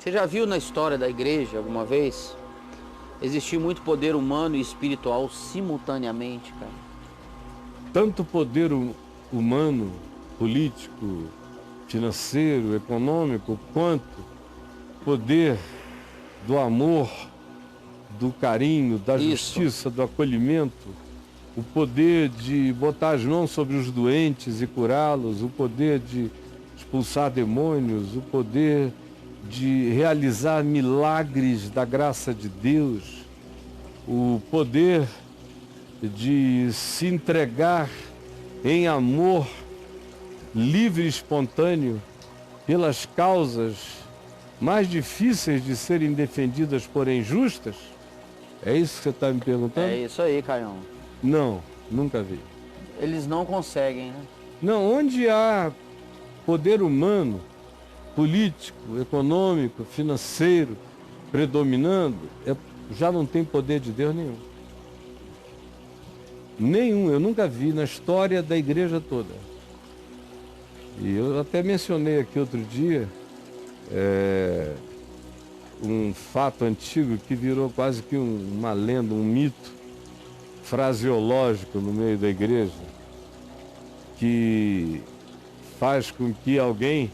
Você já viu na história da igreja alguma vez existir muito poder humano e espiritual simultaneamente, cara? Tanto poder humano, político, financeiro, econômico, quanto poder do amor, do carinho, da justiça, do acolhimento, o poder de botar as mãos sobre os doentes e curá-los, o poder de expulsar demônios, o poder de realizar milagres da graça de Deus, o poder de se entregar em amor livre e espontâneo pelas causas mais difíceis de serem defendidas, porém justas? É isso que você está me perguntando? É isso aí, Caião. Não, nunca vi. Eles não conseguem, né? Não, onde há poder humano, político, econômico, financeiro predominando, já não tem poder de Deus nenhum. Nenhum, eu nunca vi na história da igreja toda. E eu até mencionei aqui outro dia um fato antigo que virou quase que uma lenda, um mito fraseológico no meio da igreja, que faz com que alguém,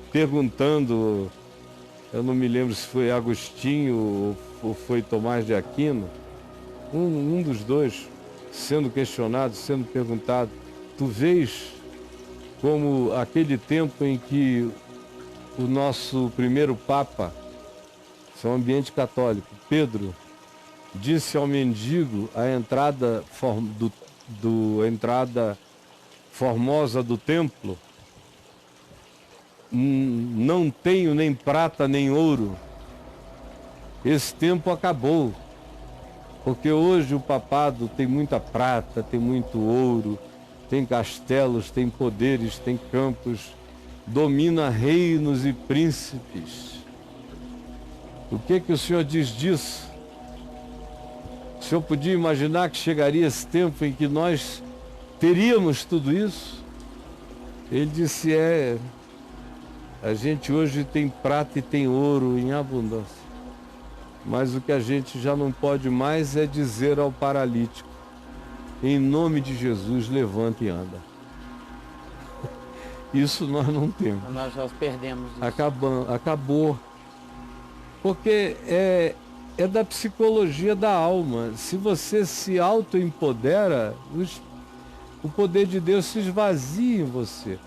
perguntando, eu não me lembro se foi Agostinho ou foi Tomás de Aquino, um dos dois, sendo questionado, sendo perguntado, tu vês como aquele tempo em que o nosso primeiro Papa, isso é um ambiente católico, Pedro, disse ao mendigo a entrada entrada formosa do templo, não tenho nem prata nem ouro. Esse tempo acabou, porque hoje o papado tem muita prata, tem muito ouro, tem castelos, tem poderes, tem campos, domina reinos e príncipes. O que o senhor diz disso? O senhor podia imaginar que chegaria esse tempo em que nós teríamos tudo isso? Ele disse, a gente hoje tem prata e tem ouro em abundância. Mas o que a gente já não pode mais é dizer ao paralítico, em nome de Jesus, levanta e anda. Isso nós não temos. Nós já perdemos isso. Acabou. Porque é da psicologia da alma. Se você se autoempodera, o poder de Deus se esvazia em você.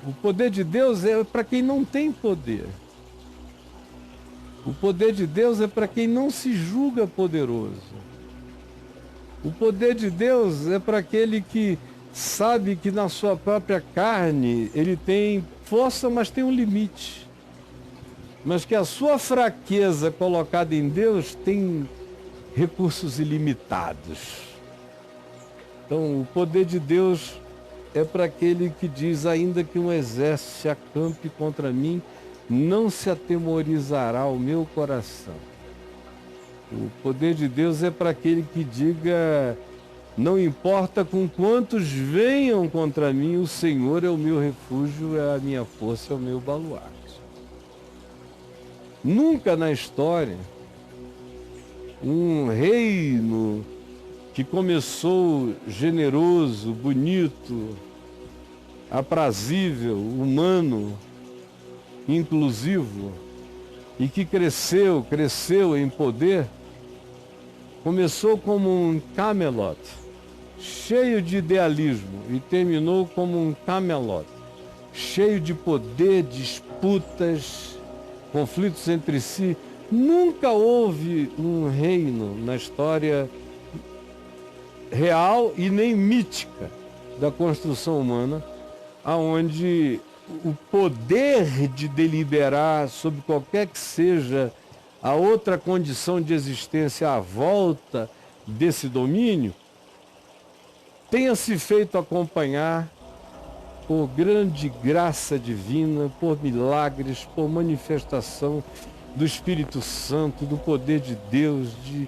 O poder de Deus é para quem não tem poder. O poder de Deus é para quem não se julga poderoso. O poder de Deus é para aquele que sabe que na sua própria carne ele tem força, mas tem um limite. Mas que a sua fraqueza colocada em Deus tem recursos ilimitados. Então, o poder de Deus é para aquele que diz, ainda que um exército se acampe contra mim, não se atemorizará o meu coração. O poder de Deus é para aquele que diga, não importa com quantos venham contra mim, o Senhor é o meu refúgio, é a minha força, é o meu baluarte. Nunca na história, um reino que começou generoso, bonito, aprazível, humano, inclusivo, e que cresceu em poder, começou como um Camelot, cheio de idealismo, e terminou como um Camelot, cheio de poder, disputas, conflitos entre si. Nunca houve um reino na história real e nem mítica da construção humana, aonde o poder de deliberar sobre qualquer que seja a outra condição de existência à volta desse domínio tenha se feito acompanhar por grande graça divina, por milagres, por manifestação do Espírito Santo, do poder de Deus, de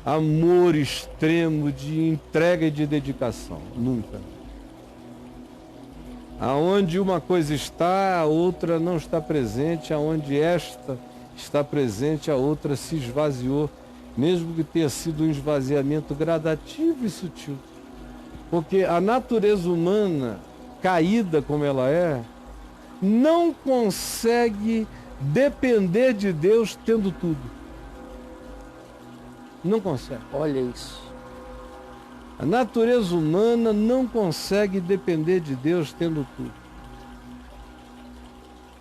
amor extremo, de entrega e de dedicação. Nunca. Aonde uma coisa está, a outra não está presente. Aonde esta está presente, a outra se esvaziou, mesmo que tenha sido um esvaziamento gradativo e sutil. Porque a natureza humana, caída como ela é, não consegue depender de Deus tendo tudo. Não consegue. Olha isso. A natureza humana não consegue depender de Deus tendo tudo.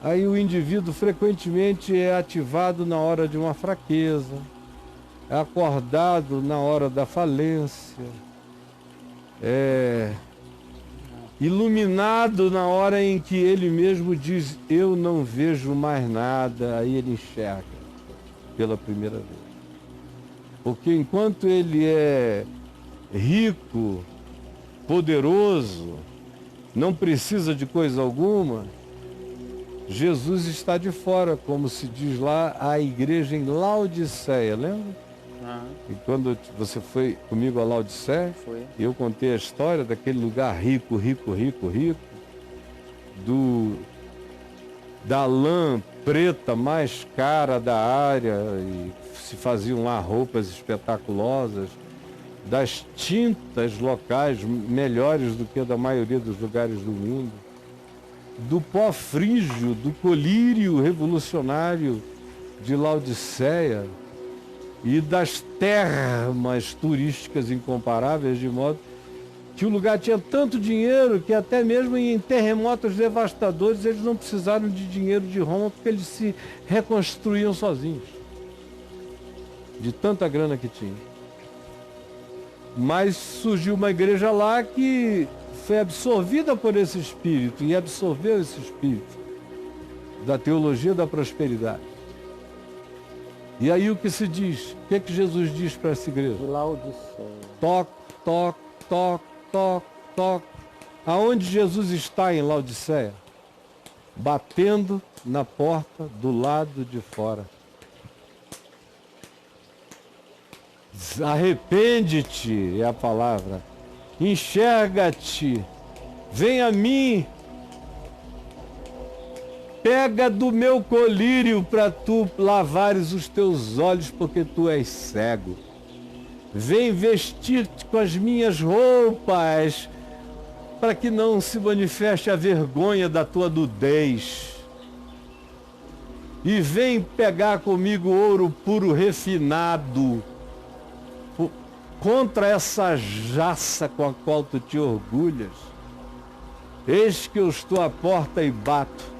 Aí o indivíduo frequentemente é ativado na hora de uma fraqueza, é acordado na hora da falência, é iluminado na hora em que ele mesmo diz, eu não vejo mais nada, aí ele enxerga pela primeira vez. Porque enquanto ele é rico, poderoso, não precisa de coisa alguma, Jesus está de fora, como se diz lá a igreja em Laodiceia, lembra? E quando você foi comigo a Laodiceia, eu contei a história daquele lugar rico, da lã preta mais cara da área, e se faziam lá roupas espetaculosas, das tintas locais melhores do que a da maioria dos lugares do mundo, do pó frígio, do colírio revolucionário de Laodiceia e das termas turísticas incomparáveis, de modo que o lugar tinha tanto dinheiro que até mesmo em terremotos devastadores eles não precisaram de dinheiro de Roma, porque eles se reconstruíam sozinhos, de tanta grana que tinha. Mas surgiu uma igreja lá que foi absorvida por esse espírito e absorveu esse espírito da teologia da prosperidade. E aí o que se diz? O que é que Jesus diz para essa igreja? Toque, toque, toque, toque, toque. Aonde Jesus está em Laodiceia? Batendo na porta do lado de fora. Arrepende-te, é a palavra. Enxerga-te. Vem a mim. Pega do meu colírio para tu lavares os teus olhos, porque tu és cego. Vem vestir-te com as minhas roupas, para que não se manifeste a vergonha da tua nudez. E vem pegar comigo ouro puro refinado, contra essa jaça com a qual tu te orgulhas. Eis que eu estou à porta e bato.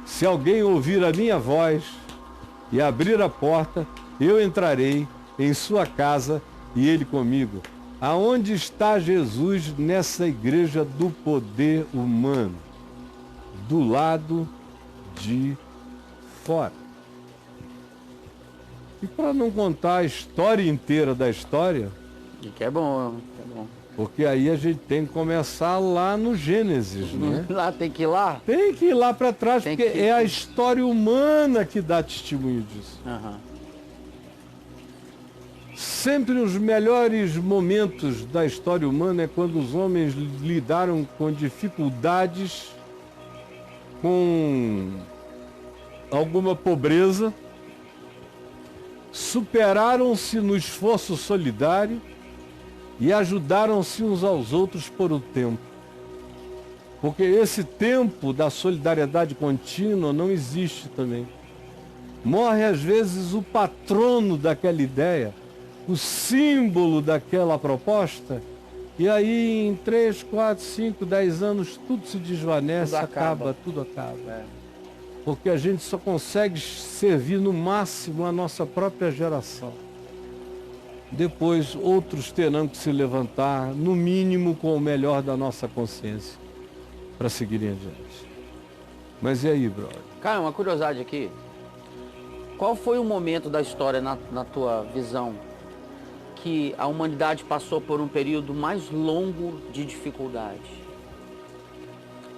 Se alguém ouvir a minha voz e abrir a porta, eu entrarei em sua casa e ele comigo. Aonde está Jesus nessa igreja do poder humano? Do lado de fora. E para não contar a história inteira da história, E que é bom. porque aí a gente tem que começar lá no Gênesis, né? Lá tem que ir lá? Tem que ir lá para trás, Tem porque que- é a história humana que dá testemunho disso. Aham. Sempre os melhores momentos da história humana é quando os homens lidaram com dificuldades, com alguma pobreza, superaram-se no esforço solidário e ajudaram-se uns aos outros por um tempo. Porque esse tempo da solidariedade contínua não existe também. Morre às vezes o patrono daquela ideia, o símbolo daquela proposta, e aí em 3, 4, 5, 10 anos tudo se desvanece, tudo acaba. É. Porque a gente só consegue servir no máximo a nossa própria geração. Depois outros terão que se levantar, no mínimo com o melhor da nossa consciência, para seguirem adiante. Mas e aí, brother? Cara, uma curiosidade aqui. Qual foi o momento da história, na tua visão, que a humanidade passou por um período mais longo de dificuldade?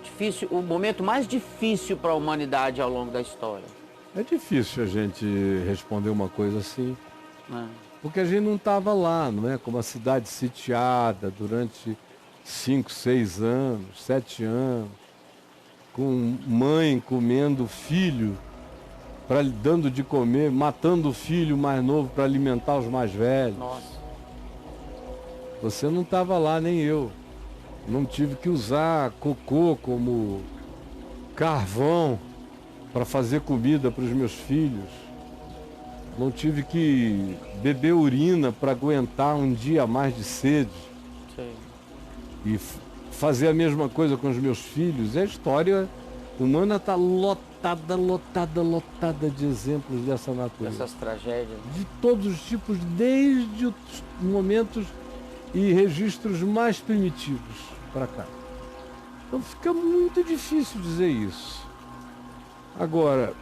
Difícil, o momento mais difícil para a humanidade ao longo da história. É difícil a gente responder uma coisa assim, Né? porque a gente não estava lá, não é? Como a cidade sitiada durante 5, 6 anos, 7 anos, com mãe comendo filho, dando de comer, matando o filho mais novo para alimentar os mais velhos. Nossa. Você não estava lá, nem eu. Não tive que usar cocô como carvão para fazer comida para os meus filhos. Não tive que beber urina para aguentar um dia a mais de sede. Sim. E fazer a mesma coisa com os meus filhos. A história humana está lotada de exemplos dessa natureza. Essas tragédias. De todos os tipos, desde os momentos e registros mais primitivos para cá. Então fica muito difícil dizer isso. Agora,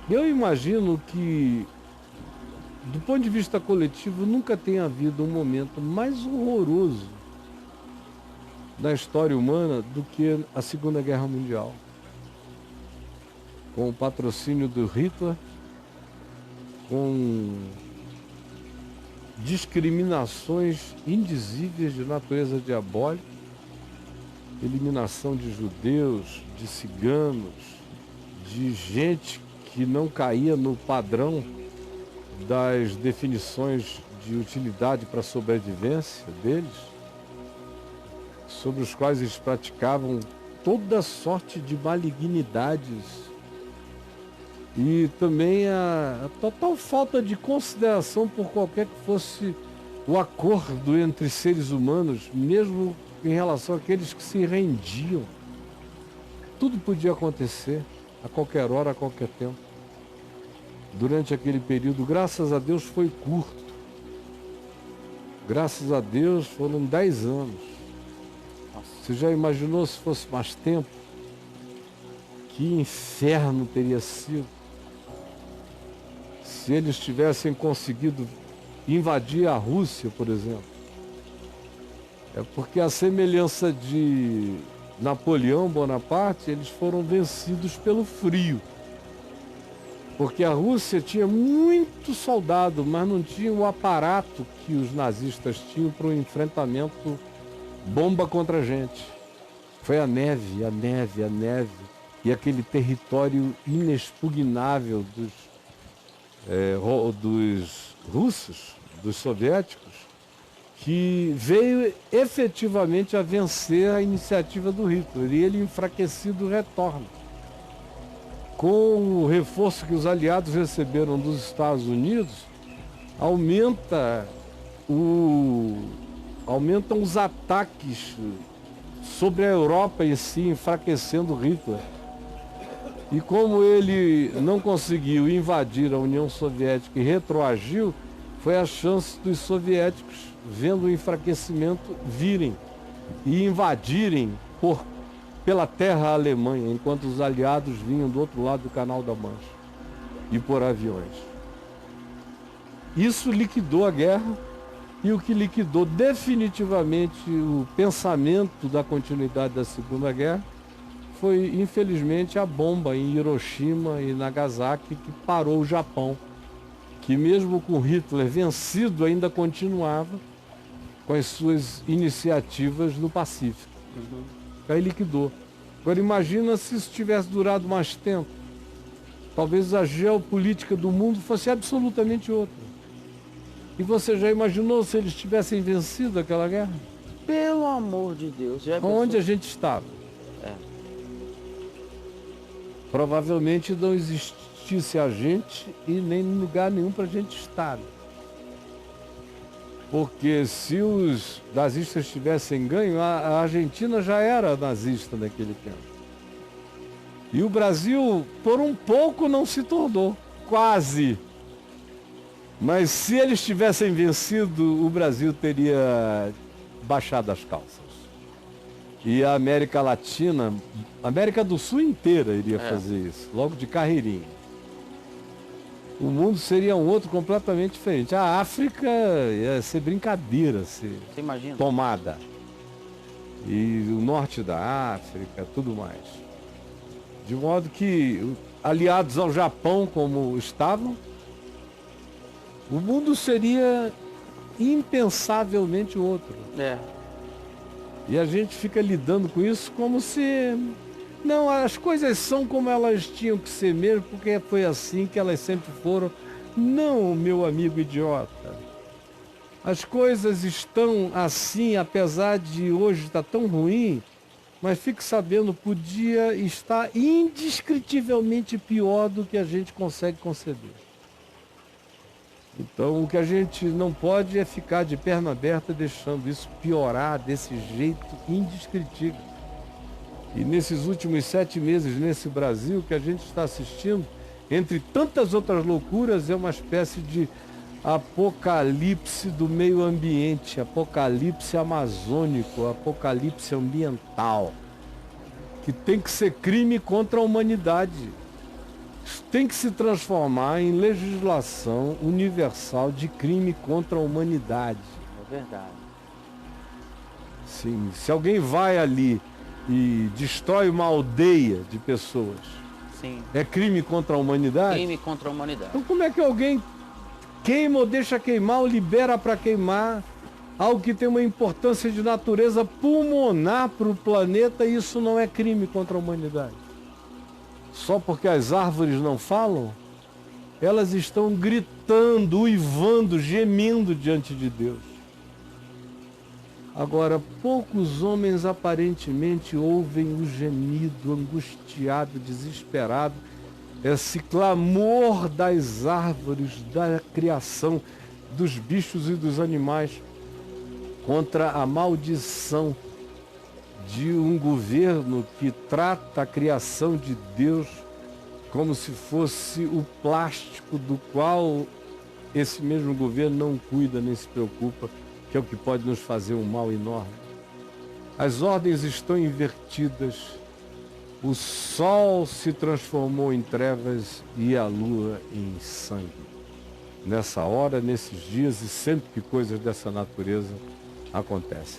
eu imagino que, do ponto de vista coletivo, nunca tenha havido um momento mais horroroso da história humana do que a Segunda Guerra Mundial. Com o patrocínio do Hitler, com discriminações indizíveis de natureza diabólica, eliminação de judeus, de ciganos, de gente que não caía no padrão das definições de utilidade para a sobrevivência deles, sobre os quais eles praticavam toda sorte de malignidades e também a total falta de consideração por qualquer que fosse o acordo entre seres humanos, mesmo em relação àqueles que se rendiam. Tudo podia acontecer a qualquer hora, a qualquer tempo. Durante aquele período, graças a Deus, foi curto. Graças a Deus, foram 10 anos. Você já imaginou se fosse mais tempo? Que inferno teria sido se eles tivessem conseguido invadir a Rússia, por exemplo. É porque, a semelhança de Napoleão Bonaparte, eles foram vencidos pelo frio. Porque a Rússia tinha muito soldado, mas não tinha o aparato que os nazistas tinham para o enfrentamento bomba contra a gente. Foi a neve, a neve, a neve. E aquele território inexpugnável dos russos, dos soviéticos, que veio efetivamente a vencer a iniciativa do Hitler. E ele, enfraquecido, retorna. Com o reforço que os aliados receberam dos Estados Unidos, aumentam os ataques sobre a Europa em si, enfraquecendo Hitler. E como ele não conseguiu invadir a União Soviética e retroagiu, foi a chance dos soviéticos, vendo o enfraquecimento, virem e invadirem pela terra a Alemanha, enquanto os aliados vinham do outro lado do Canal da Mancha e por aviões. Isso liquidou a guerra, e o que liquidou definitivamente o pensamento da continuidade da Segunda Guerra foi, infelizmente, a bomba em Hiroshima e Nagasaki, que parou o Japão, que mesmo com Hitler vencido ainda continuava com as suas iniciativas no Pacífico. Aí liquidou. Agora imagina se isso tivesse durado mais tempo. Talvez a geopolítica do mundo fosse absolutamente outra. E você já imaginou se eles tivessem vencido aquela guerra? Pelo amor de Deus. Já Onde a gente estava? Provavelmente não existisse a gente e nem lugar nenhum para a gente estar. Porque se os nazistas tivessem ganho, a Argentina já era nazista naquele tempo. E o Brasil, por um pouco, não se tornou. Quase. Mas se eles tivessem vencido, o Brasil teria baixado as calças. E a América Latina, a América do Sul inteira iria fazer isso, logo de carreirinha. O mundo seria um outro completamente diferente. A África ia ser brincadeira, ser tomada. E o norte da África, tudo mais. De modo que, aliados ao Japão como estavam, o mundo seria impensavelmente outro. E a gente fica lidando com isso como se... Não, as coisas são como elas tinham que ser mesmo, porque foi assim que elas sempre foram. Não, meu amigo idiota. As coisas estão assim, apesar de hoje estar tão ruim, mas fique sabendo, podia estar indescritivelmente pior do que a gente consegue conceber. Então, o que a gente não pode é ficar de perna aberta deixando isso piorar desse jeito indescritível. E nesses últimos 7 meses nesse Brasil que a gente está assistindo, entre tantas outras loucuras, é uma espécie de apocalipse do meio ambiente, apocalipse amazônico, apocalipse ambiental, que tem que ser crime contra a humanidade. Isso tem que se transformar em legislação universal de crime contra a humanidade. É verdade. Sim, se alguém vai ali e destrói uma aldeia de pessoas, Sim. é crime contra a humanidade? Crime contra a humanidade. Então como é que alguém queima ou deixa queimar ou libera para queimar algo que tem uma importância de natureza pulmonar para o planeta e isso não é crime contra a humanidade? Só porque as árvores não falam? Elas estão gritando, uivando, gemendo diante de Deus. Agora, poucos homens aparentemente ouvem o gemido angustiado, desesperado, esse clamor das árvores, da criação, dos bichos e dos animais, contra a maldição de um governo que trata a criação de Deus como se fosse o plástico do qual esse mesmo governo não cuida nem se preocupa, que é o que pode nos fazer um mal enorme. As ordens estão invertidas. O sol se transformou em trevas e a lua em sangue. Nessa hora, nesses dias e sempre que coisas dessa natureza acontecem.